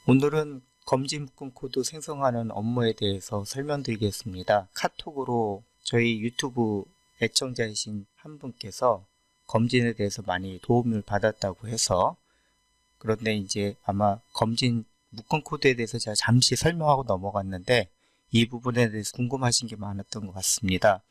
오늘은 검진 묶음 코드 생성하는 업무에 대해서 설명드리겠습니다. 카톡으로 저희 유튜브 애청자이신 한 분께서 검진에 대해서 많이 도움을 받았다고 해서, 그런데 이제 아마 검진 묶음 코드에 대해서 제가 잠시 설명하고 넘어갔는데 이 부분에 대해서 궁금하신 게 많았던 것 같습니다.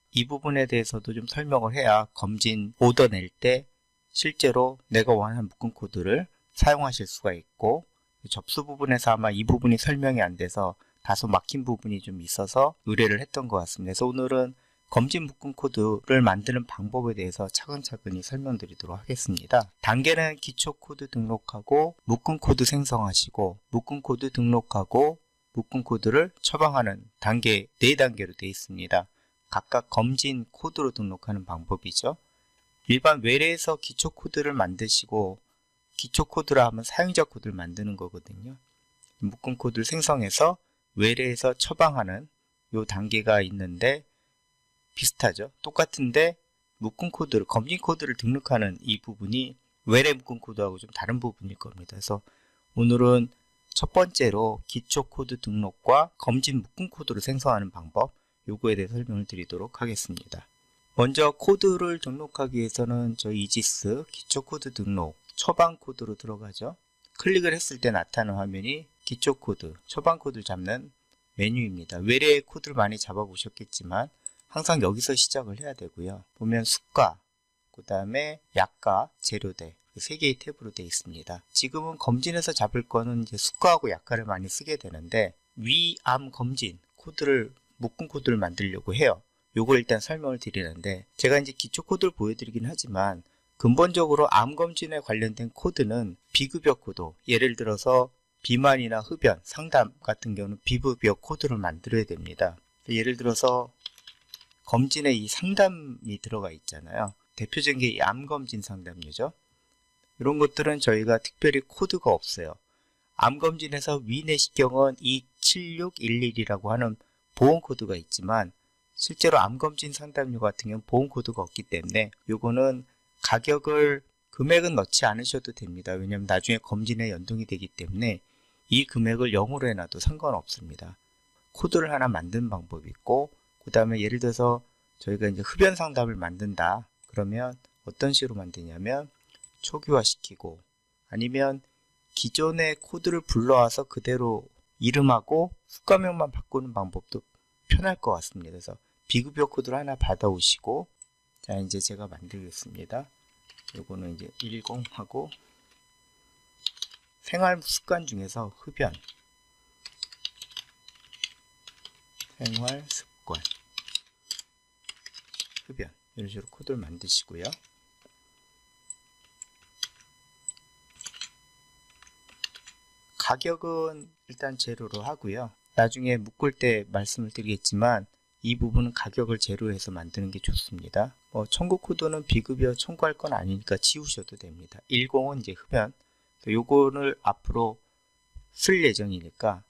이 부분에 대해서도 좀 설명을 해야 검진 오더 낼 때 실제로 내가 원하는 묶음 코드를 사용하실 수가 있고, 접수 부분에서 아마 이 부분이 설명이 안 돼서 다소 막힌 부분이 좀 있어서 의뢰를 했던 것 같습니다. 그래서 오늘은 검진 묶음 코드를 만드는 방법에 대해서 차근차근히 설명드리도록 하겠습니다. 단계는 기초 코드 등록하고 묶음 코드 생성하시고, 묶음 코드 등록하고 묶음 코드를 처방하는 단계 4단계로 되어 있습니다. 각각 검진 코드로 등록하는 방법이죠. 일반 외래에서 기초 코드를 만드시고, 기초 코드라 하면 사용자 코드를 만드는 거거든요. 묶음 코드를 생성해서 외래에서 처방하는 요 단계가 있는데 비슷하죠. 똑같은데 묶음 코드를, 검진 코드를 등록하는 이 부분이 외래 묶음 코드하고 좀 다른 부분일 겁니다. 그래서 오늘은 첫 번째로 기초 코드 등록과 검진 묶음 코드를 생성하는 방법, 요거에 대해 설명을 드리도록 하겠습니다. 먼저 코드를 등록하기 위해서는 저희 이지스 기초 코드 등록 처방 코드로 들어가죠. 클릭을 했을 때 나타나는 화면이 기초 코드, 처방 코드를 잡는 메뉴입니다. 외래의 코드를 많이 잡아 보셨겠지만 항상 여기서 시작을 해야 되고요. 보면 수가, 그 다음에 약가, 재료대, 세 개의 탭으로 되어 있습니다. 지금은 검진에서 잡을 거는 이제 수가하고 약가를 많이 쓰게 되는데, 위암 검진 코드를, 묶음 코드를 만들려고 해요. 요걸 일단 설명을 드리는데, 제가 이제 기초 코드를 보여드리긴 하지만 근본적으로 암 검진에 관련된 코드는 비급여 코드, 예를 들어서 비만이나 흡연, 상담 같은 경우는 비급여 코드를 만들어야 됩니다. 예를 들어서 검진에 이 상담이 들어가 있잖아요. 대표적인 게 이 암검진 상담료죠. 이런 것들은 저희가 특별히 코드가 없어요. 암검진에서 위내시경은 27611이라고 하는 보험 코드가 있지만, 실제로 암검진 상담료 같은 경우는 보험 코드가 없기 때문에 요거는 가격을, 금액은 넣지 않으셔도 됩니다. 왜냐하면 나중에 검진에 연동이 되기 때문에 이 금액을 0으로 해놔도 상관없습니다. 코드를 하나 만드는 방법이 있고, 그 다음에 예를 들어서 저희가 이제 흡연 상담을 만든다 그러면 어떤 식으로 만드냐면 초기화시키고, 아니면 기존의 코드를 불러와서 그대로 이름하고 수가명만 바꾸는 방법도 편할 것 같습니다. 그래서 비급여 코드를 하나 받아오시고, 자, 이제 제가 만들겠습니다. 요거는 이제 10하고, 생활 습관 중에서 흡연, 생활 습관, 흡연, 이런 식으로 코드를 만드시고요. 가격은 일단 제로로 하고요. 나중에 묶을 때 말씀을 드리겠지만 이 부분은 가격을 제로해서 만드는 게 좋습니다. 청구 코드는 비급여 청구할 건 아니니까 지우셔도 됩니다. 10은 이제 흡연, 요거를 앞으로 쓸 예정이니까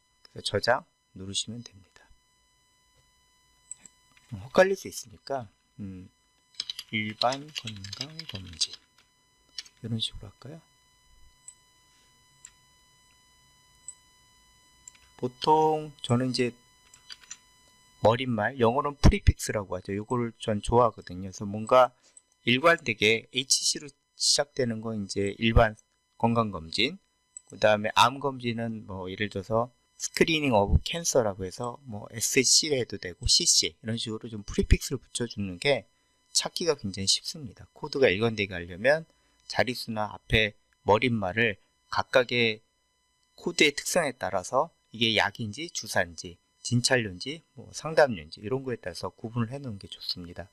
저장 누르시면 됩니다. 헷갈릴 수 있으니까 일반 건강검진 이런 식으로 할까요? 보통 저는 이제 머릿말, 영어로는 프리픽스라고 하죠. 이거를 전 좋아하거든요. 그래서 뭔가 일관되게 HC로 시작되는 건 이제 일반 건강검진, 그 다음에 암검진은 뭐 예를 들어서 스크리닝 오브 캔서라고 해서 뭐 SC 해도 되고 CC 이런 식으로 좀 프리픽스를 붙여주는 게 찾기가 굉장히 쉽습니다. 코드가 일관되게 하려면 자릿수나 앞에 머릿말을 각각의 코드의 특성에 따라서 이게 약인지 주사인지 진찰료인지 뭐 상담료인지 이런 거에 따라서 구분을 해 놓은 게 좋습니다.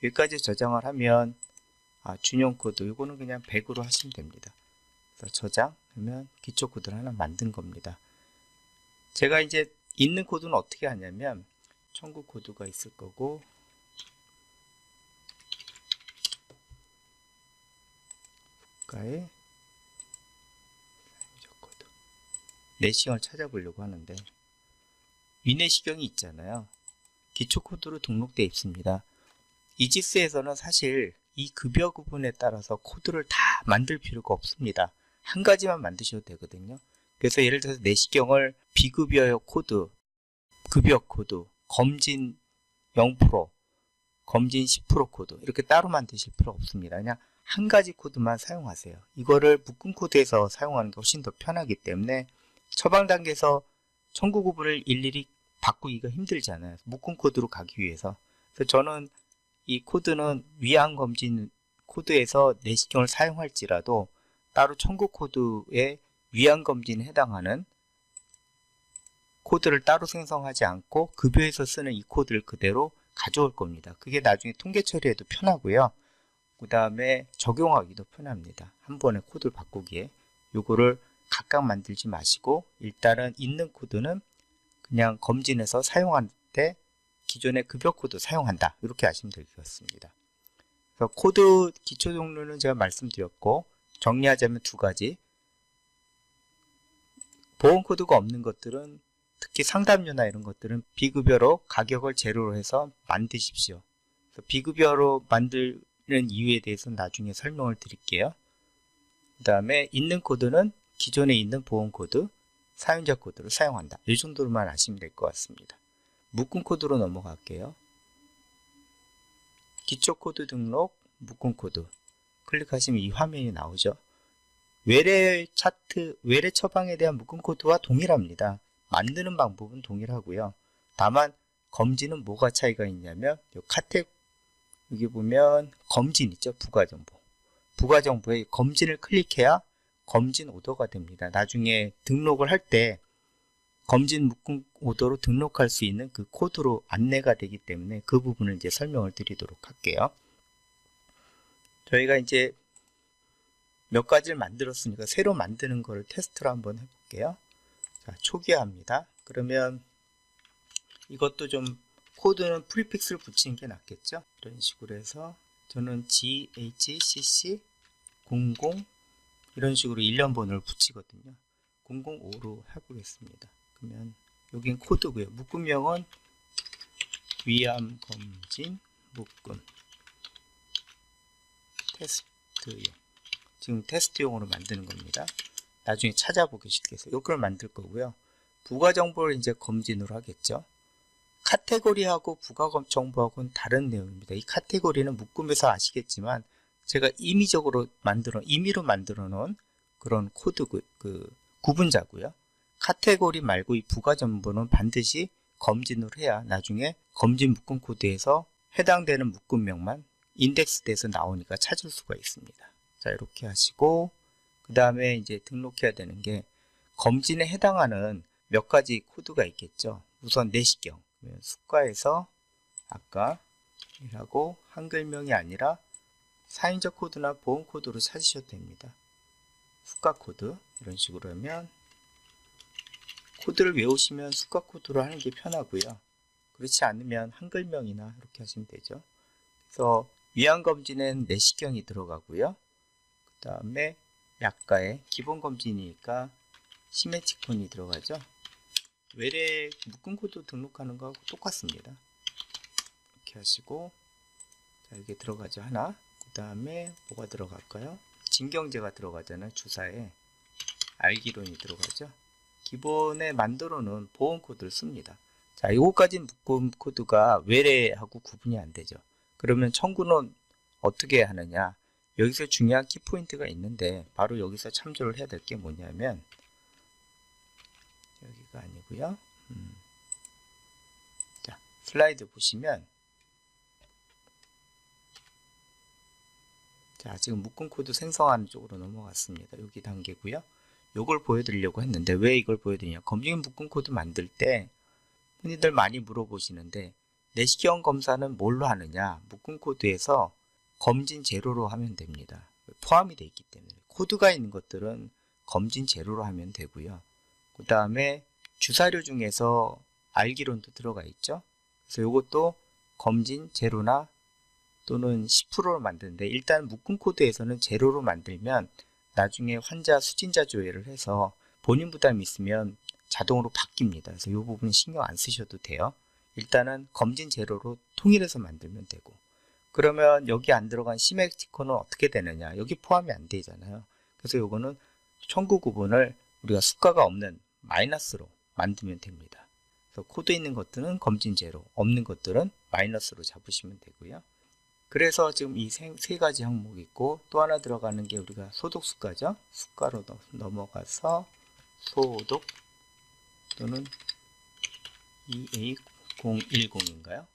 여기까지 저장을 하면 준용 코드 이거는 그냥 100으로 하시면 됩니다. 그래서 저장하면 기초 코드를 하나 만든 겁니다. 제가 이제 있는 코드는 어떻게 하냐면 청구 코드가 있을 거고, 국가의 코드 내시경을 찾아보려고 하는데 위내시경이 있잖아요. 기초 코드로 등록되어 있습니다. 이지스에서는 사실 이 급여 구분에 따라서 코드를 다 만들 필요가 없습니다. 한 가지만 만드셔도 되거든요. 그래서 예를 들어서 내시경을 비급여 코드, 급여 코드, 검진 0%, 검진 10% 코드 이렇게 따로 만드실 필요 없습니다. 그냥 한 가지 코드만 사용하세요. 이거를 묶음 코드에서 사용하는 게 훨씬 더 편하기 때문에 처방 단계에서 청구 구분을 일일이 바꾸기가 힘들잖아요. 묶음 코드로 가기 위해서. 그래서 저는 이 코드는 위안 검진 코드에서 내시경을 사용할지라도 따로 청구 코드에 위안 검진에 해당하는 코드를 따로 생성하지 않고 급여에서 쓰는 이 코드를 그대로 가져올 겁니다. 그게 나중에 통계 처리에도 편하고요. 그 다음에 적용하기도 편합니다. 한 번에 코드를 바꾸기에. 요거를 각각 만들지 마시고 일단은 있는 코드는 그냥 검진해서 사용할 때 기존의 급여 코드 사용한다. 이렇게 아시면 될 것 같습니다. 그래서 코드 기초 종류는 제가 말씀드렸고 정리하자면 두 가지. 보험 코드가 없는 것들은 특히 상담료나 이런 것들은 비급여로 가격을 제로로 해서 만드십시오. 그래서 비급여로 만드는 이유에 대해서는 나중에 설명을 드릴게요. 그 다음에 있는 코드는 기존에 있는 보험 코드, 사용자 코드를 사용한다. 이 정도로만 아시면 될 것 같습니다. 묶음 코드로 넘어갈게요. 기초 코드 등록, 묶음 코드. 클릭하시면 이 화면이 나오죠. 외래 차트, 외래 처방에 대한 묶음 코드와 동일합니다. 만드는 방법은 동일하고요. 다만 검진은 뭐가 차이가 있냐면 여기 보면 검진 있죠. 부가정보. 부가정보에 검진을 클릭해야 검진 오더가 됩니다. 나중에 등록을 할 때 검진 묶음 오더로 등록할 수 있는 그 코드로 안내가 되기 때문에 그 부분을 이제 설명을 드리도록 할게요. 저희가 이제 몇 가지를 만들었으니까 새로 만드는 거를 테스트로 한번 해볼게요. 자, 초기화합니다. 그러면 이것도 좀 코드는 프리픽스를 붙이는 게 낫겠죠? 이런 식으로 해서 저는 GHCC 00 이런 식으로 1년번호를 붙이거든요. 005로 해보겠습니다. 그러면 여긴 코드고요. 묶음명은 위암 검진 묶음 테스트용. 지금 테스트용으로 만드는 겁니다. 나중에 찾아보시겠어요. 이걸 만들 거고요. 부가 정보를 이제 검진으로 하겠죠. 카테고리하고 부가 정보하고는 다른 내용입니다. 이 카테고리는 묶음에서 아시겠지만 제가 임의로 만들어 놓은 그런 코드 구분자고요. 카테고리 말고 이 부가 정보는 반드시 검진을 해야 나중에 검진 묶음 코드에서 해당되는 묶음명만 인덱스 돼서 나오니까 찾을 수가 있습니다. 자, 이렇게 하시고 그 다음에 이제 등록해야 되는 게 검진에 해당하는 몇 가지 코드가 있겠죠. 우선 내시경 수가에서 아까 이라고 한글명이 아니라 사인적 코드나 보험 코드로 찾으셔도 됩니다. 수가 코드 이런 식으로 하면 코드를 외우시면 수가 코드로 하는 게 편하고요. 그렇지 않으면 한글명이나 이렇게 하시면 되죠. 그래서 위안검진엔 내시경이 들어가고요. 그 다음에 약가에 기본검진이니까 시메티콘이 들어가죠. 외래 묶음 코드 등록하는 거하고 똑같습니다. 이렇게 하시고 자, 여기 들어가죠. 하나. 그 다음에 뭐가 들어갈까요? 진경제가 들어가잖아요. 주사에 알기론이 들어가죠. 기본에 만들어 놓은 보험 코드를 씁니다. 자, 이거까지 묶음 코드가 외래하고 구분이 안 되죠. 그러면 청구는 어떻게 하느냐? 여기서 중요한 키포인트가 있는데 바로 여기서 참조를 해야 될 게 뭐냐면 여기가 아니고요. 자, 슬라이드 보시면 자, 지금 묶음 코드 생성하는 쪽으로 넘어갔습니다. 여기 단계고요. 요걸 보여드리려고 했는데 왜 이걸 보여드리냐? 검진 묶음 코드 만들 때 흔히들 많이 물어보시는데 내시경 검사는 뭘로 하느냐? 묶음 코드에서 검진 제로로 하면 됩니다. 포함이 되어 있기 때문에 코드가 있는 것들은 검진 제로로 하면 되고요. 그 다음에 주사료 중에서 알기론도 들어가 있죠. 그래서 이것도 검진 제로나 또는 10%로 만드는데 일단 묶음 코드에서는 제로로 만들면 나중에 환자 수진자 조회를 해서 본인 부담이 있으면 자동으로 바뀝니다. 그래서 이 부분 신경 안 쓰셔도 돼요. 일단은 검진 제로로 통일해서 만들면 되고 그러면 여기 안 들어간 시메티콘은 어떻게 되느냐? 여기 포함이 안 되잖아요. 그래서 요거는 청구 구분을 우리가 수가가 없는 마이너스로 만들면 됩니다. 그래서 코드 있는 것들은 검진 제로, 없는 것들은 마이너스로 잡으시면 되고요. 그래서 지금 이 세 가지 항목이 있고, 또 하나 들어가는 게 우리가 소득 수가죠. 수가로 넘어가서 소득 또는 EA010인가요?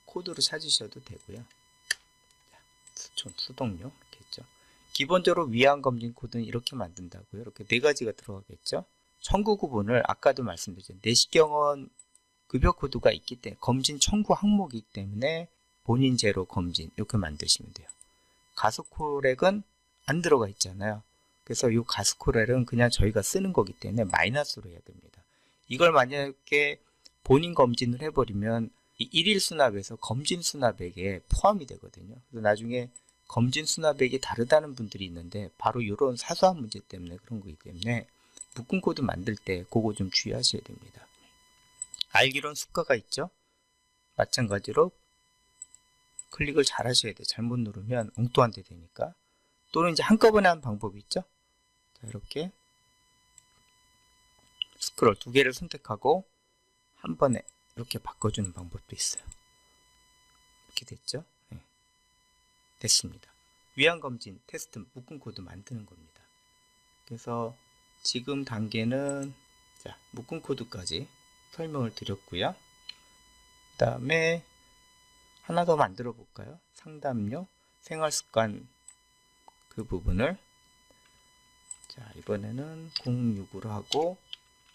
코드로 찾으셔도 되고요. 수동료 이렇게 했죠. 기본적으로 위안 검진 코드는 이렇게 만든다고요. 이렇게 네 가지가 들어가겠죠. 청구 구분을 아까도 말씀드렸죠. 내시경은 급여 코드가 있기 때문에 검진 청구 항목이기 때문에 본인 제로 검진 이렇게 만드시면 돼요. 가스코렉은 안 들어가 있잖아요. 그래서 이 가스코렉은 그냥 저희가 쓰는 거기 때문에 마이너스로 해야 됩니다. 이걸 만약에 본인 검진을 해버리면 이 1일 수납에서 검진 수납액에 포함이 되거든요. 그래서 나중에 검진 수납액이 다르다는 분들이 있는데 바로 이런 사소한 문제 때문에 그런 거기 때문에 묶음 코드 만들 때 그거 좀 주의하셔야 됩니다. 알기론 수가가 있죠. 마찬가지로 클릭을 잘 하셔야 돼요. 잘못 누르면 엉뚱한 데 되니까. 또는 이제 한꺼번에 하는 방법이 있죠. 자, 이렇게 스크롤 두 개를 선택하고 한 번에 이렇게 바꿔주는 방법도 있어요. 이렇게 됐죠? 네. 됐습니다. 위안검진 테스트 묶음 코드 만드는 겁니다. 그래서 지금 단계는 자, 묶음 코드까지 설명을 드렸고요. 그 다음에 하나 더 만들어 볼까요? 상담료, 생활습관 그 부분을 자, 이번에는 06으로 하고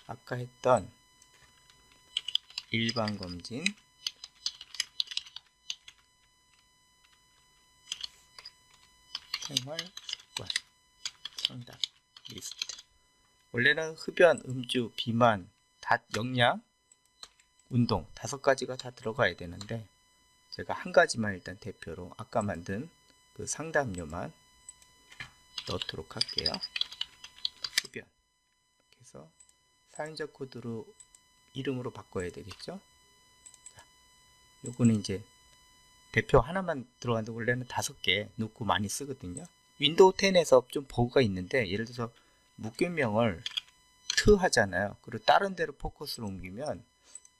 아까 했던 일반 검진 생활 습관 상담 리스트. 원래는 흡연, 음주, 비만, 영양, 운동 5가지가 다 들어가야 되는데 제가 한 가지만 일단 대표로 아까 만든 그 상담료만 넣도록 할게요. 흡연. 그래서 사용자 코드로 이름으로 바꿔야 되겠죠. 자, 요거는 이제 대표 하나만 들어가는데 원래는 5개 넣고 많이 쓰거든요. 윈도우 10에서 좀 버그가 있는데 예를 들어서 묶임명을 트 하잖아요. 그리고 다른 데로 포커스를 옮기면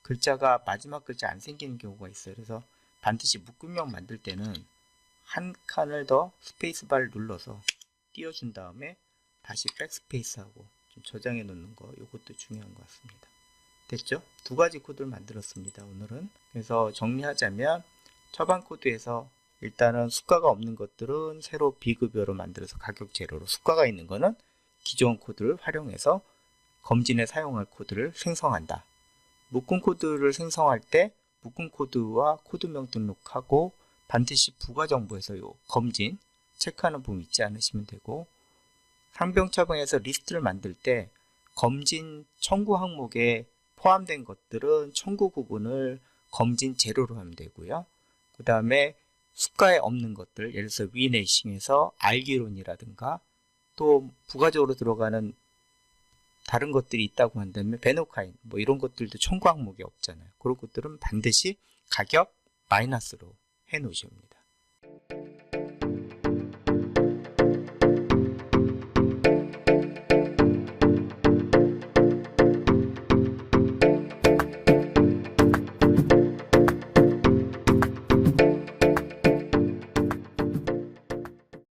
글자가 마지막 글자 안 생기는 경우가 있어요. 그래서 반드시 묶음명 만들 때는 한 칸을 더 스페이스바를 눌러서 띄워준 다음에 다시 백스페이스하고 좀 저장해 놓는 거 이것도 중요한 것 같습니다. 됐죠? 2가지 코드를 만들었습니다. 오늘은. 그래서 정리하자면 처방 코드에서 일단은 수가가 없는 것들은 새로 비급여로 만들어서 가격 제로로, 수가가 있는 거는 기존 코드를 활용해서 검진에 사용할 코드를 생성한다. 묶음 코드를 생성할 때 묶음 코드와 코드명 등록하고 반드시 부가정보에서 요 검진 체크하는 부분 잊지 않으시면 되고, 상병 처방에서 리스트를 만들 때 검진 청구 항목에 포함된 것들은 청구 구분을 검진 제로로 하면 되고요. 그 다음에 수가에 없는 것들, 예를 들어서 위네이싱에서 알기론이라든가 또 부가적으로 들어가는 다른 것들이 있다고 한다면 베노카인 뭐 이런 것들도 청구 항목이 없잖아요. 그런 것들은 반드시 가격 마이너스로 해 놓으셔야 합니다.